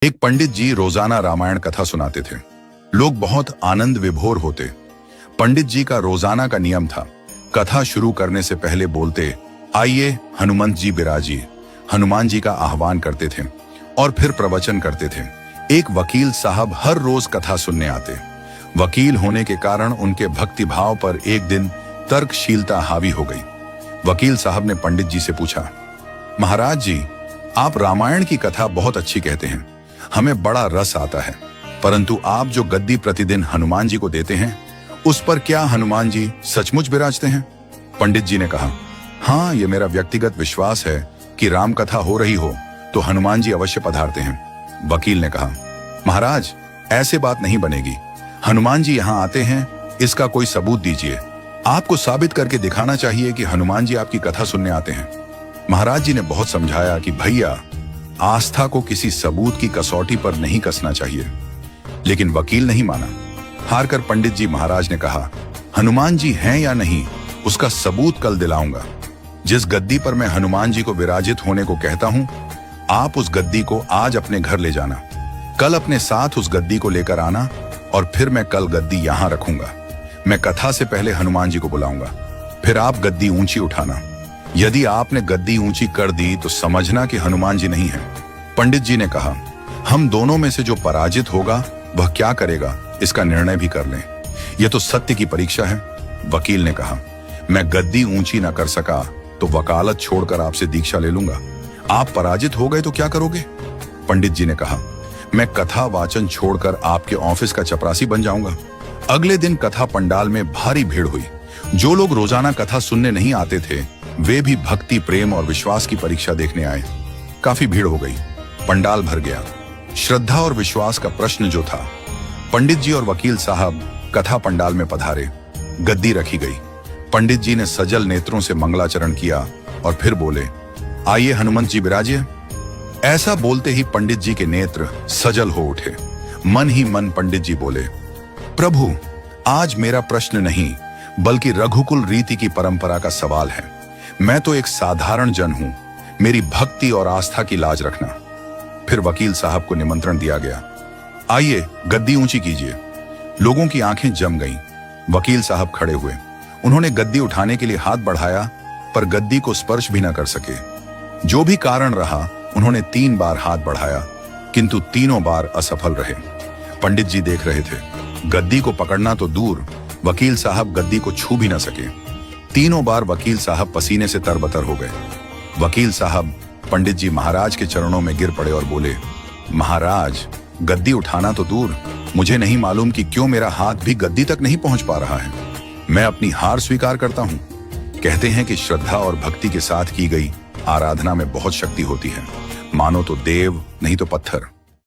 एक पंडित जी रोजाना रामायण कथा सुनाते थे। लोग बहुत आनंद विभोर होते। पंडित जी का रोजाना का नियम था, कथा शुरू करने से पहले बोलते, आइए हनुमंत जी बिराजिए। हनुमान जी का आह्वान करते थे और फिर प्रवचन करते थे। एक वकील साहब हर रोज कथा सुनने आते। वकील होने के कारण उनके भक्ति भाव पर एक दिन तर्कशीलता हावी हो गई। वकील साहब ने पंडित जी से पूछा, महाराज जी, आप रामायण की कथा बहुत अच्छी कहते हैं, हमें बड़ा रस आता है, परंतु आप जो गद्दी प्रतिदिन हनुमान जी को देते हैं, उस पर क्या हनुमान जी सचमुच विराजते हैं? पंडित जी ने कहा, हाँ, ये मेरा व्यक्तिगत विश्वास है कि राम कथा हो रही हो तो हनुमान जी अवश्य पधारते हैं। वकील ने कहा, महाराज, ऐसे बात नहीं बनेगी। हनुमान जी यहाँ आते हैं, इसका कोई सबूत दीजिए। आपको साबित करके दिखाना चाहिए कि हनुमान जी आपकी कथा सुनने आते हैं। महाराज जी ने बहुत समझाया कि भैया, आस्था को किसी सबूत की कसौटी पर नहीं कसना चाहिए, लेकिन वकील नहीं माना। हारकर पंडित जी महाराज ने कहा, हनुमान जी हैं या नहीं, उसका सबूत कल दिलाऊंगा। जिस गद्दी पर मैं हनुमान जी को विराजित होने को कहता हूं, आप उस गद्दी को आज अपने घर ले जाना। कल अपने साथ उस गद्दी को लेकर आना और फिर मैं कल गद्दी यहां रखूंगा। मैं कथा से पहले हनुमान जी को बुलाऊंगा, फिर आप गद्दी ऊंची उठाना। यदि आपने गद्दी ऊंची कर दी तो समझना कि हनुमान जी नहीं है। पंडित जी ने कहा, हम दोनों में से जो पराजित होगा वह क्या करेगा, इसका निर्णय भी कर लें। यह तो सत्य की परीक्षा है। वकील ने कहा, मैं गद्दी ऊंची ना कर सका तो वकालत छोड़कर आपसे दीक्षा ले लूंगा। आप पराजित हो गए तो क्या करोगे? पंडित जी ने कहा, मैं कथा वाचन छोड़कर आपके ऑफिस का चपरासी बन जाऊंगा। अगले दिन कथा पंडाल में भारी भीड़ हुई। जो लोग रोजाना कथा सुनने नहीं आते थे, वे भी भक्ति, प्रेम और विश्वास की परीक्षा देखने आए। काफी भीड़ हो गई, पंडाल भर गया। श्रद्धा और विश्वास का प्रश्न जो था, पंडित जी और वकील साहब कथा पंडाल में पधारे। गद्दी रखी गई। पंडित जी ने सजल नेत्रों से मंगलाचरण किया और फिर बोले, आइए हनुमंत जी विराजिए। ऐसा बोलते ही पंडित जी के नेत्र सजल हो उठे। मन ही मन पंडित जी बोले, प्रभु, आज मेरा प्रश्न नहीं बल्कि रघुकुल रीति की परंपरा का सवाल है। मैं तो एक साधारण जन हूं, मेरी भक्ति और आस्था की लाज रखना। फिर वकील साहब को निमंत्रण दिया गया, आइए गद्दी ऊंची कीजिए। लोगों की आंखें जम गईं। वकील साहब खड़े हुए। उन्होंने गद्दी उठाने के लिए हाथ बढ़ाया, पर गद्दी को स्पर्श भी न कर सके। जो भी कारण रहा, उन्होंने 3 बार हाथ बढ़ाया, किंतु तीनों बार असफल रहे। पंडित जी देख रहे थे। गद्दी को पकड़ना तो दूर, वकील साहब गद्दी को छू भी न सके। तीनों बार वकील साहब पसीने से तरबतर हो गए। वकील साहब पंडित जी महाराज के चरणों में गिर पड़े और बोले, महाराज, गद्दी उठाना तो दूर, मुझे नहीं मालूम कि क्यों मेरा हाथ भी गद्दी तक नहीं पहुंच पा रहा है। मैं अपनी हार स्वीकार करता हूं। कहते हैं कि श्रद्धा और भक्ति के साथ की गई आराधना में बहुत शक्ति होती है। मानो तो देव, नहीं तो पत्थर।